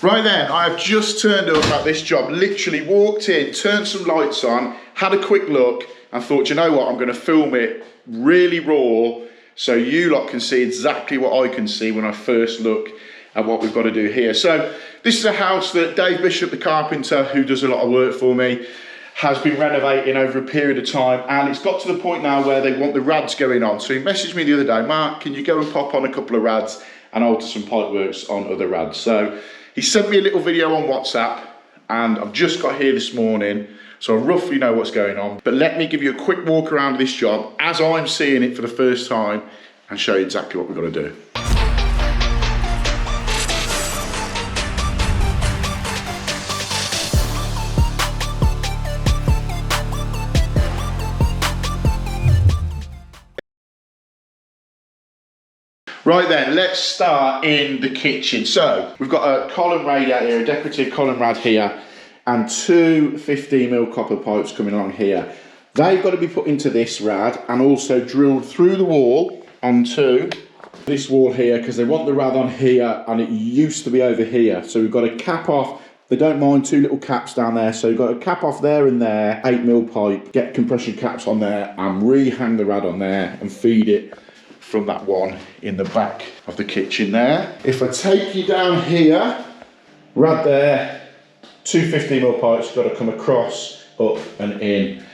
Right then, I have just turned up at this job, literally walked in, turned some lights on, had a quick look, and thought, you know what, I'm going to film it really raw so you lot can see exactly what I can see when I first look at what we've got to do here. So this is a house that Dave Bishop, the carpenter, who does a lot of work for me, has been renovating over a period of time, and it's got to the point now where they want the rads going on. So he messaged me the other day, Mark, can you go and pop on a couple of rads and alter some pipe works on other rads? So he sent me a little video on WhatsApp, and I've just got here this morning, so I roughly know what's going on. But let me give you a quick walk around this job as I'm seeing it for the first time and show you exactly what we've got to do. Right then, let's start in the kitchen. So we've got a column radiator here, a decorative column rad here, and two 15mm copper pipes coming along here. They've got to be put into this rad and also drilled through the wall onto this wall here, because they want the rad on here and it used to be over here. So we've got a cap off. They don't mind two little caps down there, so we've got a cap off there and there, 8mm pipe, get compression caps on there and re-hang the rad on there and feed it from that one in the back of the kitchen there. If I take you down here, rad there, two 15mm pipes got to come across, up and in.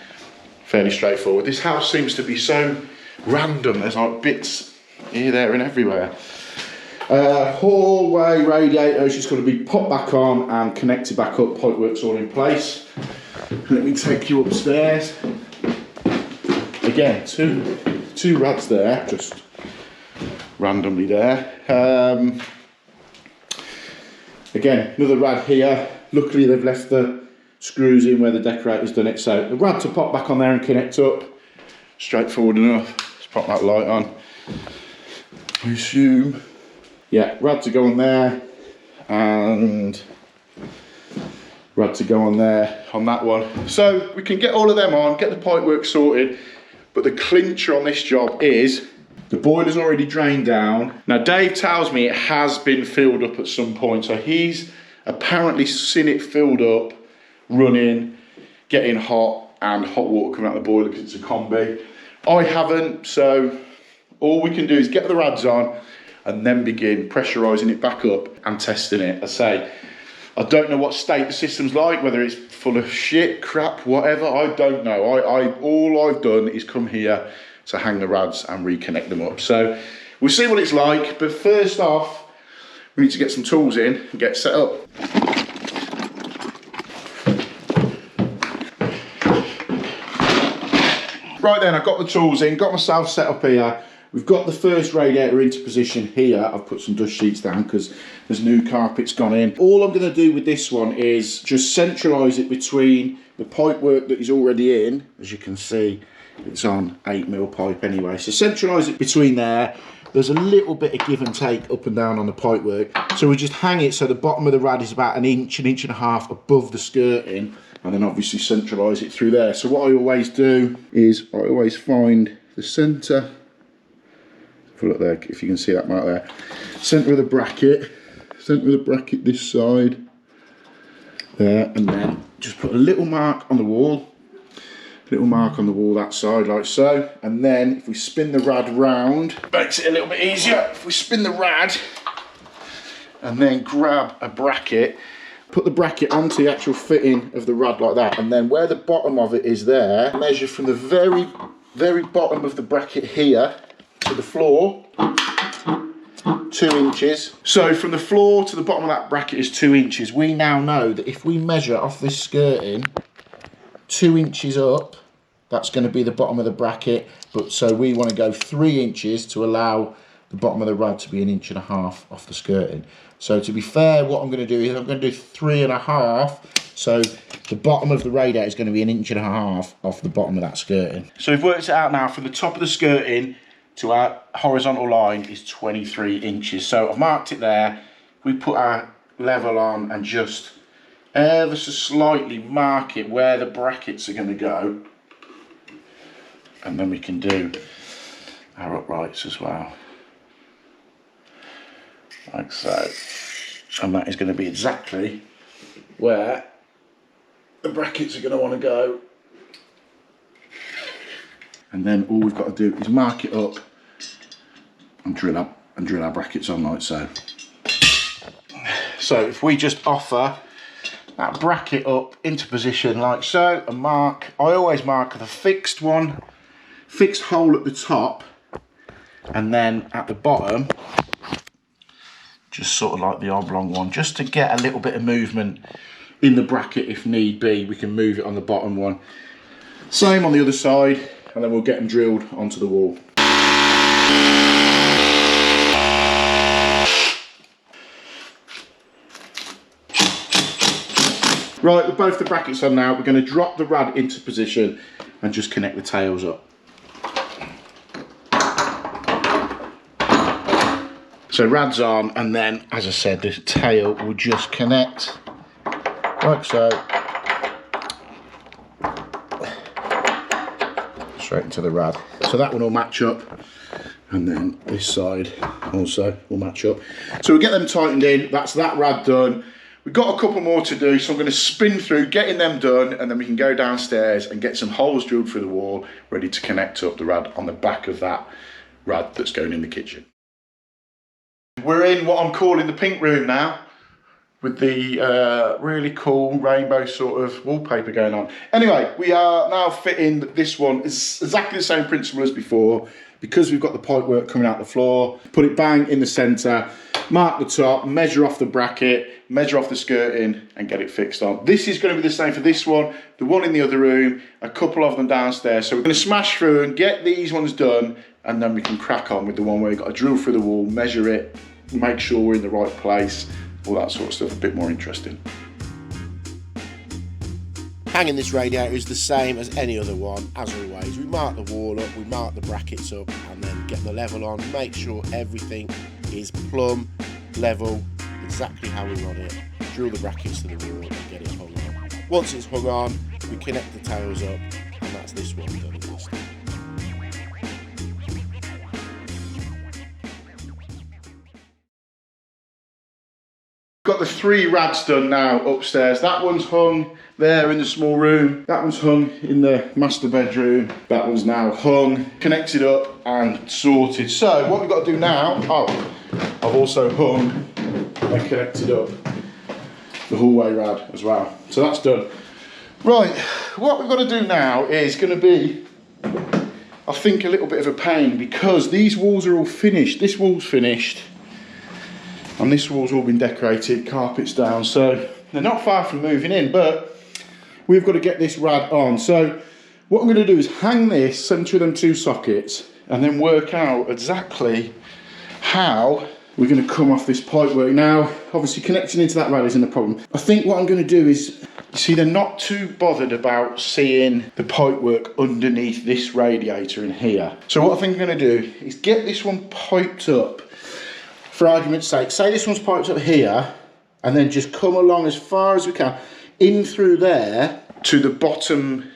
Fairly straightforward. This house seems to be so random. There's like bits here, there and everywhere. Hallway radiator is just going to be popped back on and connected back up. Pipework's all in place. Let me take you upstairs. Again, two rads there, just randomly there. Again, another rad here. Luckily they've left the screws in where the decorator's done it, so the rad to pop back on there and connect up. Straightforward enough. Let's pop that light on. I assume. Yeah, rad to go on there and rad to go on there on that one. So we can get all of them on, get the pipe work sorted, but the clincher on this job is the boiler's already drained down. Now Dave tells me it has been filled up at some point, so he's apparently seen it filled up, running, getting hot, and hot water coming out of the boiler because it's a combi. I haven't, so all we can do is get the rads on and then begin pressurising it back up and testing it. I say, I don't know what state the system's like, whether it's full of shit, crap, whatever, I don't know. All I've done is come here to hang the rads and reconnect them up. So we'll see what it's like, but first off, we need to get some tools in and get set up. Right then, I've got the tools in, got myself set up here. We've got the first radiator into position here. I've put some dust sheets down because there's new carpets gone in. All I'm going to do with this one is just centralise it between the pipe work that is already in. As you can see, it's on 8mm pipe anyway. So centralise it between there. There's a little bit of give and take up and down on the pipe work. So we just hang it so the bottom of the rad is about an inch and a half above the skirting, and then obviously centralise it through there. So what I always do is I always find the centre. Look there, if you can see that mark there. Centre of the bracket this side. There, and then just put a little mark on the wall. Little mark on the wall that side, like so. And then if we spin the rad round, makes it a little bit easier. If we spin the rad and then grab a bracket, put the bracket onto the actual fitting of the rad like that, and then where the bottom of it is there, measure from the very bottom of the bracket here to the floor, 2 inches. So from the floor to the bottom of that bracket is 2 inches. We now know that if we measure off this skirting 2 inches up, that's going to be the bottom of the bracket, but so we want to go 3 inches to allow the bottom of the rad to be 1.5 inches off the skirting. So to be fair, what I'm going to do is I'm going to do 3.5, so the bottom of the radiator is going to be 1.5 inches off the bottom of that skirting. So we've worked it out now. From the top of the skirting to our horizontal line is 23 inches. So I've marked it there. We put our level on and just ever so slightly mark it where the brackets are going to go, and then we can do our uprights as well, like so. And that is going to be exactly where the brackets are going to want to go. And then all we've got to do is mark it up and drill our brackets on like so. So if we just offer that bracket up into position like so and mark, I always mark the fixed one, fixed hole at the top, and then at the bottom, just sort of like the oblong one, just to get a little bit of movement in the bracket if need be. We can move it on the bottom one. Same on the other side, and then we'll get them drilled onto the wall. Right, with both the brackets on now, we're going to drop the rad into position and just connect the tails up. So rad's on, and then, as I said, the tail will just connect like so, straight into the rad. So that one will match up, and then this side also will match up. So we'll get them tightened in. That's that rad done. We've got a couple more to do, so I'm going to spin through getting them done, and then we can go downstairs and get some holes drilled through the wall, ready to connect up the rad on the back of that rad that's going in the kitchen. We're in what I'm calling the pink room now, with the really cool rainbow sort of wallpaper going on. Anyway, we are now fitting this one. It's exactly the same principle as before, because we've got the pipe work coming out the floor. Put it bang in the centre, mark the top, measure off the bracket, measure off the skirting, and get it fixed on. This is going to be the same for this one, the one in the other room, a couple of them downstairs. So we're going to smash through and get these ones done, and then we can crack on with the one where you've got to drill through the wall, measure it, make sure we're in the right place, all that sort of stuff, a bit more interesting. Hanging this radiator is the same as any other one, as always. We mark the wall up, we mark the brackets up, and then get the level on, make sure everything is plumb, level, exactly how we want it. Drill the brackets to the wall and get it hung on. Once it's hung on, we connect the tails up, and that's this one done and dusted. Got the 3 rads done now upstairs. That one's hung there in the small room. That one's hung in the master bedroom. That one's now hung, connected up and sorted. So what we've got to do now, I've also hung and connected up the hallway rad as well. So that's done. Right, what we've got to do now is going to be, I think, a little bit of a pain, because these walls are all finished. This wall's finished. And this wall's all been decorated, carpets down, so they're not far from moving in, but we've got to get this rad on. So what I'm going to do is hang this centre them 2 sockets, and then work out exactly how we're going to come off this pipe work. Now, obviously connecting into that rad isn't a problem. I think what I'm going to do is, you see, they're not too bothered about seeing the pipe work underneath this radiator in here. So what I think I'm going to do is get this one piped up. For argument's sake, say this one's piped up here, and then just come along as far as we can, in through there to the bottom,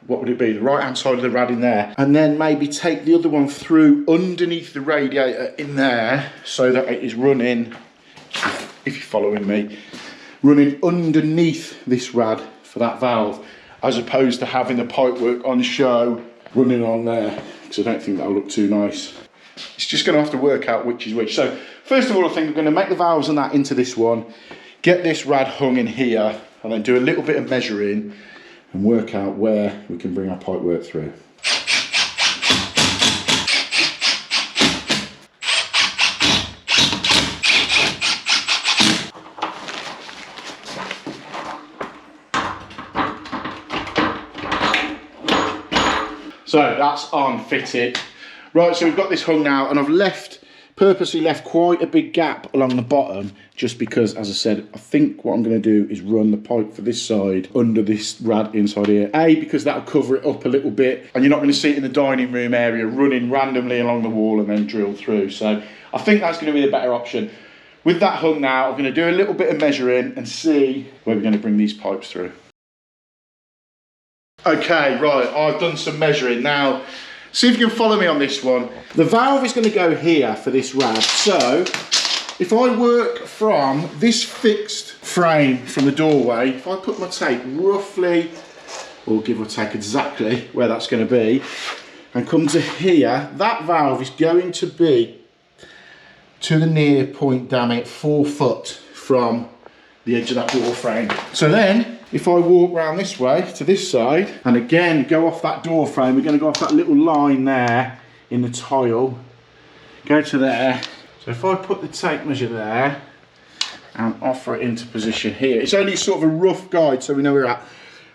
what would it be, the right hand side of the rad in there, and then maybe take the other one through underneath the radiator in there, so that it is running, if you're following me, running underneath this rad for that valve, as opposed to having the pipe work on show running on there, because I don't think that'll look too nice. It's just going to have to work out which is which. So first of all, I think I'm going to make the valves and that into this one, get this rad hung in here, and then do a little bit of measuring and work out where we can bring our pipe work through. So that's on fitted. Right, so we've got this hung now, and I've purposely left quite a big gap along the bottom, just because, as I said, I think what I'm going to do is run the pipe for this side under this rad inside here. A, because that'll cover it up a little bit, and you're not going to see it in the dining room area running randomly along the wall and then drill through. So I think that's going to be the better option. With that hung now, I'm going to do a little bit of measuring and see where we're going to bring these pipes through. Okay, right, I've done some measuring now. See if you can follow me on this one. The valve is going to go here for this rad, so if I work from this fixed frame from the doorway, if I put my tape roughly, or give or take exactly where that's going to be, and come to here, that valve is going to be to the near point, damn it, 4 foot from the edge of that door frame. So then, if I walk round this way to this side, and again go off that door frame, we're going to go off that little line there in the tile, go to there. So if I put the tape measure there and offer it into position here, it's only sort of a rough guide so we know where we're at.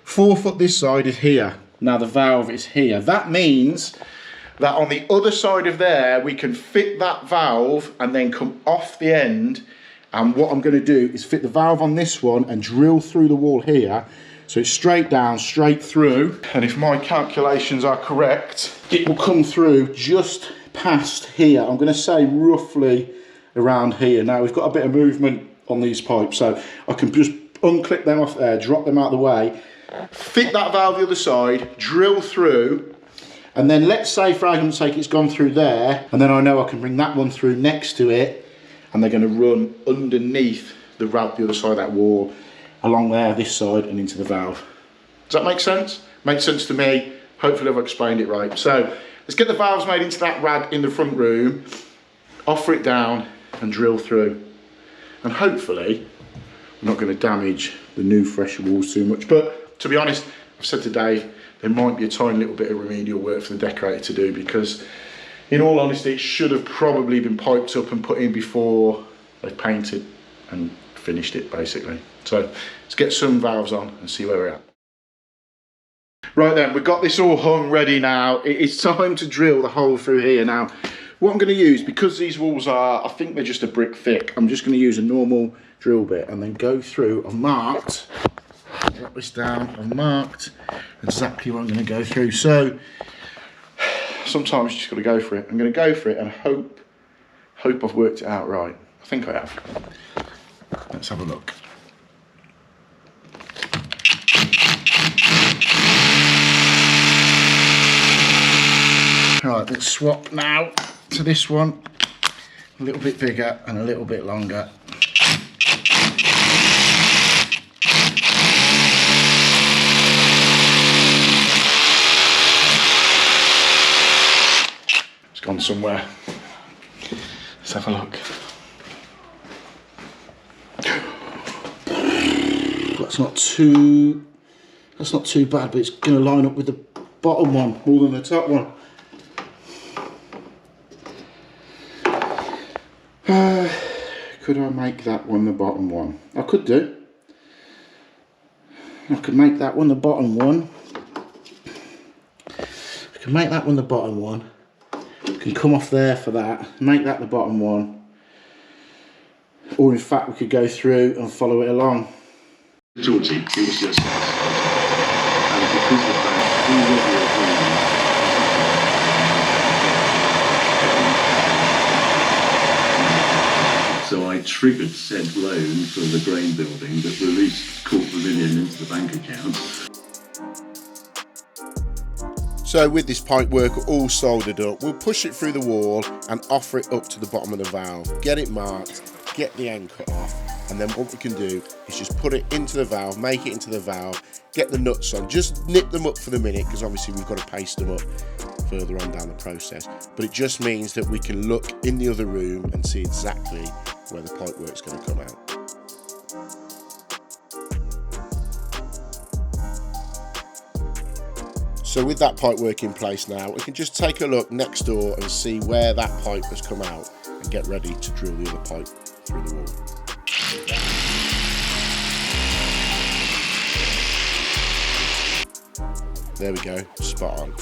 4 foot this side is here. Now the valve is here. That means that on the other side of there, we can fit that valve and then come off the end. And what I'm going to do is fit the valve on this one and drill through the wall here. So it's straight down, straight through. And if my calculations are correct, it will come through just past here. I'm going to say roughly around here. Now we've got a bit of movement on these pipes, so I can just unclip them off there, drop them out of the way, fit that valve the other side, drill through, and then let's say for argument's sake it's gone through there, and then I know I can bring that one through next to it, and they're going to run underneath the route the other side of that wall, along there, this side, and into the valve. Does that make sense? Makes sense to me. Hopefully I've explained it right. So let's get the valves made into that rad in the front room, offer it down, and drill through. And hopefully we're not going to damage the new fresh walls too much. But to be honest, I've said to Dave, there might be a tiny little bit of remedial work for the decorator to do, because in all honesty, it should have probably been piped up and put in before they painted and finished it, basically. So let's get some valves on and see where we're at. Right then, we've got this all hung ready now. It's time to drill the hole through here. Now, what I'm going to use, because these walls are, I think they're just a brick thick, I'm just going to use a normal drill bit and then go through. I've marked, drop this down, I've marked exactly what I'm going to go through. So sometimes you just got to go for it. I'm going to go for it and hope I've worked it out right. I think I have. Let's have a look. Right, let's swap now to this one. A little bit bigger and a little bit longer. It's gone somewhere. Let's have a look. That's not too bad, but it's going to line up with the bottom one more than the top one. Could I make that one the bottom one? I could do. I could make that one the bottom one. I can make that one the bottom one. I can come off there for that, make that the bottom one. Or in fact, we could go through and follow it along. Georgie, it was just us. And because of that, we were the So I triggered said loan for the grain building that released £250,000 into the bank account. So with this pipe work all soldered up, we'll push it through the wall and offer it up to the bottom of the valve, get it marked, get the end cut off, and then what we can do is just put it into the valve, make it into the valve, get the nuts on, just nip them up for the minute, because obviously we've got to paste them up further on down the process. But it just means that we can look in the other room and see exactly where the pipe work's going to come out. So with that pipe work in place now, we can just take a look next door and see where that pipe has come out and get ready to drill the other pipe through the wall. There we go, spot on.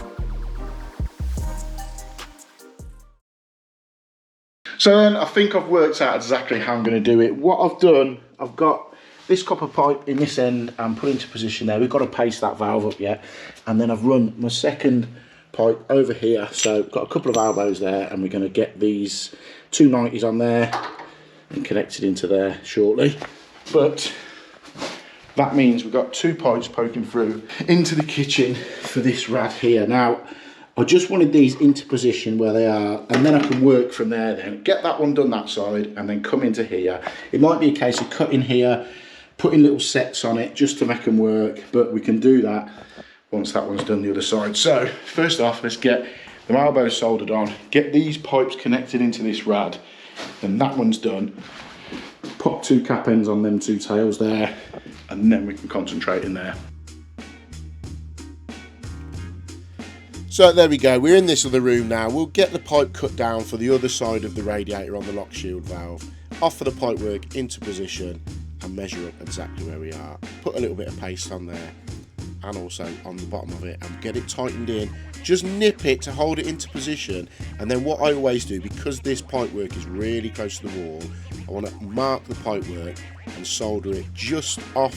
So then I think I've worked out exactly how I'm going to do it. What I've done, I've got this copper pipe in this end and put into position there. We've got to paste that valve up yet. And then I've run my second pipe over here. So got a couple of elbows there, and we're going to get these 290s on there and connected into there shortly. But that means we've got two pipes poking through into the kitchen for this rad here. Now, I just wanted these into position where they are, and then I can work from there then. Get that one done that side, and then come into here. It might be a case of cutting here, putting little sets on it just to make them work, but we can do that once that one's done the other side. So, first off, let's get the elbows soldered on, get these pipes connected into this rad, then that one's done. Pop 2 cap ends on them 2 tails there, and then we can concentrate in there. So there we go, we're in this other room now. We'll get the pipe cut down for the other side of the radiator on the lock shield valve, offer the pipe work into position and measure up exactly where we are. Put a little bit of paste on there and also on the bottom of it and get it tightened in. Just nip it to hold it into position, and then what I always do, because this pipe work is really close to the wall, I want to mark the pipe work and solder it just off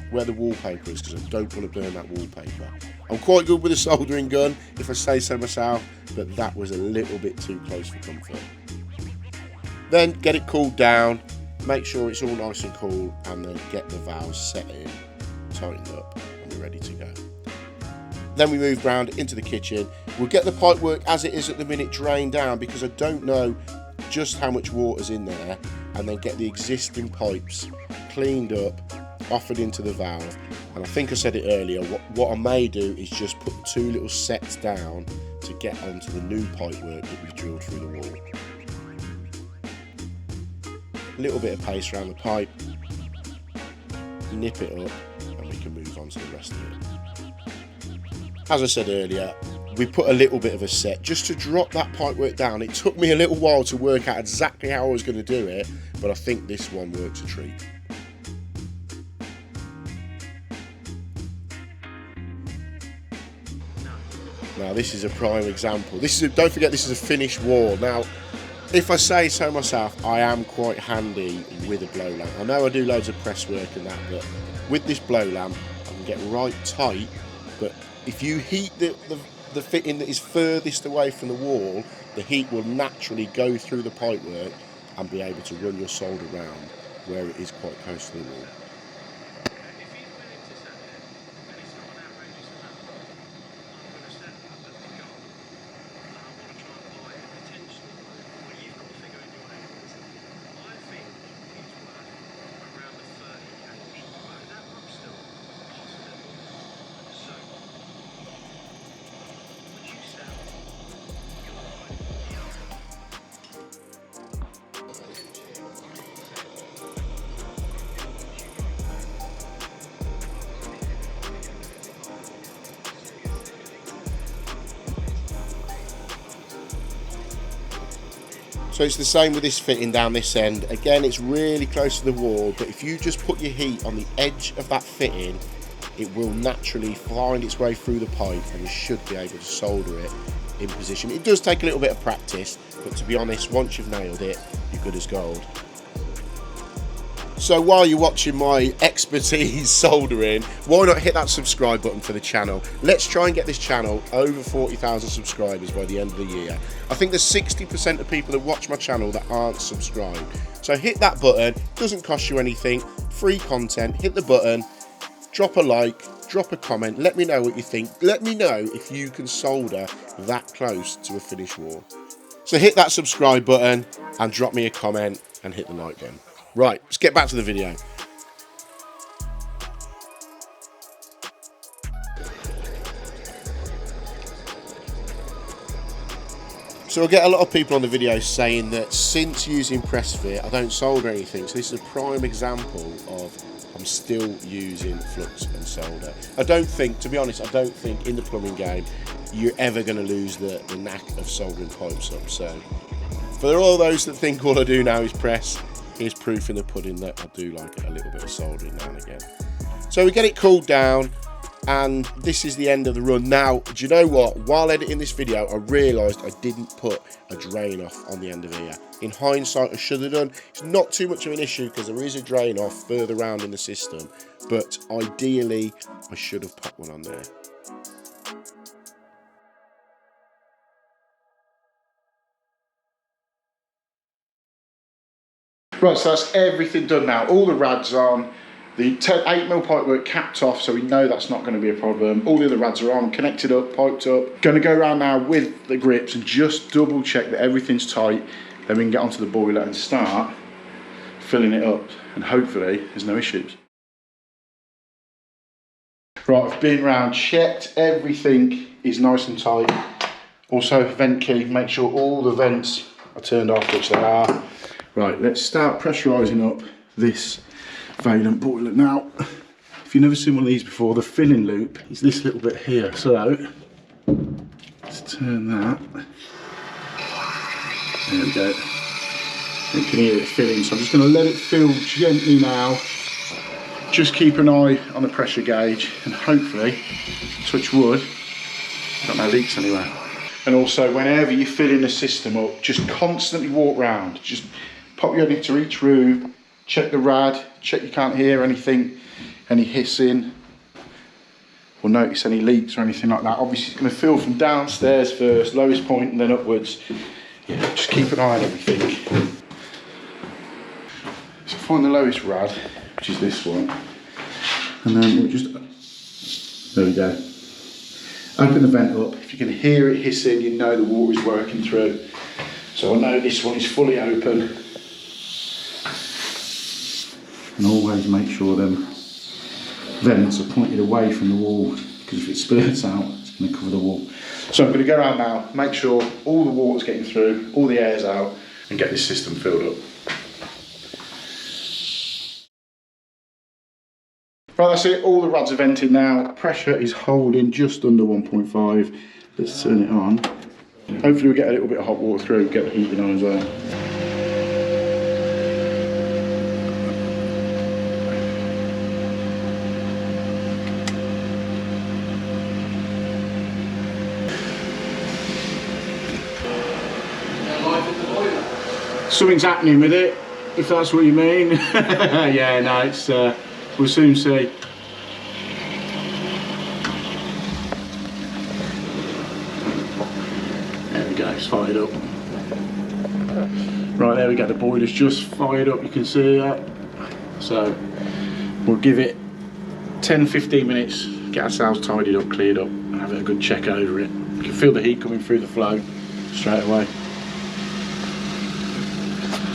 where the wallpaper is, because I don't want to burn that wallpaper. I'm quite good with a soldering gun, if I say so myself, but that was a little bit too close for comfort. Then get it cooled down, make sure it's all nice and cool, and then get the valves set in, tightened up, and we're ready to go. Then we move round into the kitchen. We'll get the pipe work as it is at the minute drained down, because I don't know just how much water's in there, and then get the existing pipes cleaned up, offered into the valve. And I think I said it earlier, what I may do is just put 2 little sets down to get onto the new pipe work that we've drilled through the wall. A little bit of paste around the pipe, nip it up, and we can move on to the rest of it. As I said earlier, we put a little bit of a set just to drop that pipe work down. It took me a little while to work out exactly how I was going to do it, but I think this one works a treat. Now this is a prime example. Don't forget, this is a finished wall. Now, if I say so myself, I am quite handy with a blow lamp. I know I do loads of press work and that, but with this blow lamp, I can get right tight. But if you heat the fitting that is furthest away from the wall, the heat will naturally go through the pipework and be able to run your solder round where it is quite close to the wall. So it's the same with this fitting down this end. Again, it's really close to the wall, but if you just put your heat on the edge of that fitting, it will naturally find its way through the pipe and you should be able to solder it in position. It does take a little bit of practice, but to be honest, once you've nailed it, you're good as gold. So while you're watching my expertise soldering, why not hit that subscribe button for the channel? Let's try and get this channel over 40,000 subscribers by the end of the year. I think there's 60% of people that watch my channel that aren't subscribed. So hit that button, doesn't cost you anything, free content, hit the button, drop a like, drop a comment, let me know what you think. Let me know if you can solder that close to a finished wall. So hit that subscribe button and drop me a comment and hit the like button. Right, let's get back to the video. So I get a lot of people on the video saying that since using press fit, I don't solder anything. So this is a prime example of I'm still using flux and solder. I don't think, to be honest, I don't think in the plumbing game you're ever going to lose the knack of soldering pipes up. So for all those that think all I do now is press, here's proof in the pudding that I do like a little bit of soldering now and again. So we get it cooled down, and this is the end of the run. Now, do you know what? While editing this video, I realised I didn't put a drain off on the end of here. In hindsight, I should have done. It's not too much of an issue because there is a drain off further around in the system, but ideally, I should have put one on there. Right, so that's everything done now. All the rads on, The 8mm pipework capped off, so we know that's not going to be a problem. All the other rads are on, connected up, piped up. Going to go around now with the grips and just double check that everything's tight. Then we can get onto the boiler and start filling it up, and hopefully there's no issues. Right, I've been round, checked, everything is nice and tight. Also, vent key, make sure all the vents are turned off, which they are. Right, let's start pressurising up this Valent boiler. Now, if you've never seen one of these before, the filling loop is this little bit here. So, let's turn that. There we go. You can hear it filling, so I'm just going to let it fill gently now. Just keep an eye on the pressure gauge and hopefully, touch wood, got no leaks anywhere. And also, whenever you're filling the system up, just constantly walk round. Just pop your head into each room, check the rad, check you can't hear anything, any hissing, or notice any leaks or anything like that. Obviously, it's going to fill from downstairs first, lowest point, and then upwards. Yeah, just keep an eye on everything. So find the lowest rad, which is this one, and then we'll just, there we go. Open the vent up. If you can hear it hissing, you know the water is working through. So I know this one is fully open. And always make sure them vents are pointed away from the wall, because if it spurts out, it's going to cover the wall. So I'm going to go around now, make sure all the water's getting through, all the air's out, and get this system filled up. Right, that's it, all the rads are vented now. Pressure is holding just under 1.5. Let's turn it on. Hopefully we get a little bit of hot water through, get the heating on as well. Something's happening with it, if that's what you mean. Yeah, no, it's we'll soon see. There we go, it's fired up. Right, there we go, the boiler's just fired up, you can see that. So we'll give it 10-15 minutes, get ourselves tidied up, cleared up, and have a good check over it. You can feel the heat coming through the flow straight away.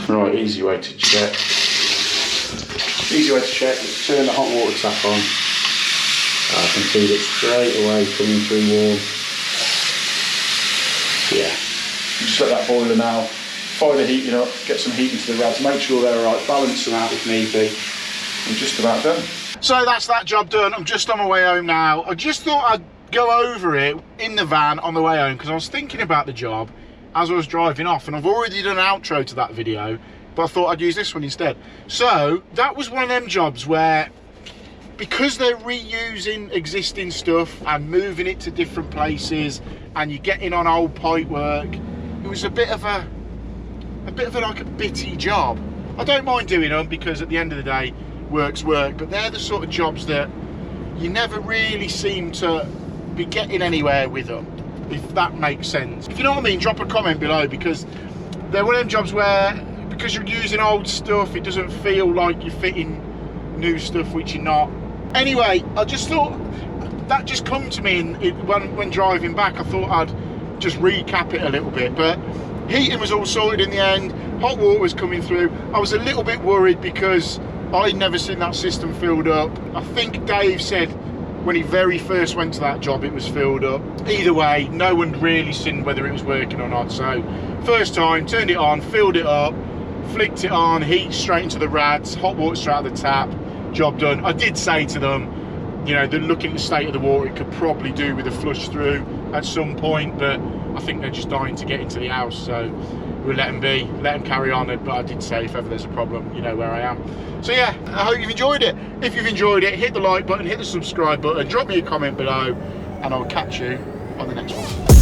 Right, easy way to check. Easy way to check is turn the hot water tap on. I can feel it straight away coming through warm. Yeah, just let that boiler now. Fire the heating up, get some heat into the rads, make sure they're alright, balance them out if need be. I'm just about done. So that's that job done. I'm just on my way home now. I just thought I'd go over it in the van on the way home because I was thinking about the job as I was driving off, and I've already done an outro to that video, but I thought I'd use this one instead. So that was one of them jobs where, because they're reusing existing stuff and moving it to different places, and you're getting on old pipe work, it was a bit of a like a bitty job. I don't mind doing them because at the end of the day, work's work, but they're the sort of jobs that you never really seem to be getting anywhere with them, if that makes sense. If you know what I mean, drop a comment below, because they're one of them jobs where, because you're using old stuff, it doesn't feel like you're fitting new stuff, which you're not. Anyway, I just thought, that just come to me when driving back. I thought I'd just recap it a little bit, but heating was all sorted in the end, hot water was coming through. I was a little bit worried because I'd never seen that system filled up. I think Dave said when he very first went to that job it was filled up. Either way, no one really seen whether it was working or not. So first time, turned it on, filled it up, flicked it on, heat straight into the rads, hot water straight out of the tap, job done. I did say to them, you know, looking at the state of the water, it could probably do with a flush through at some point, but I think they're just dying to get into the house, so we'll let them be, let them carry on. But I did say if ever there's a problem, you know where I am. So yeah, I hope you've enjoyed it. If you've enjoyed it, hit the like button, hit the subscribe button, drop me a comment below, and I'll catch you on the next one.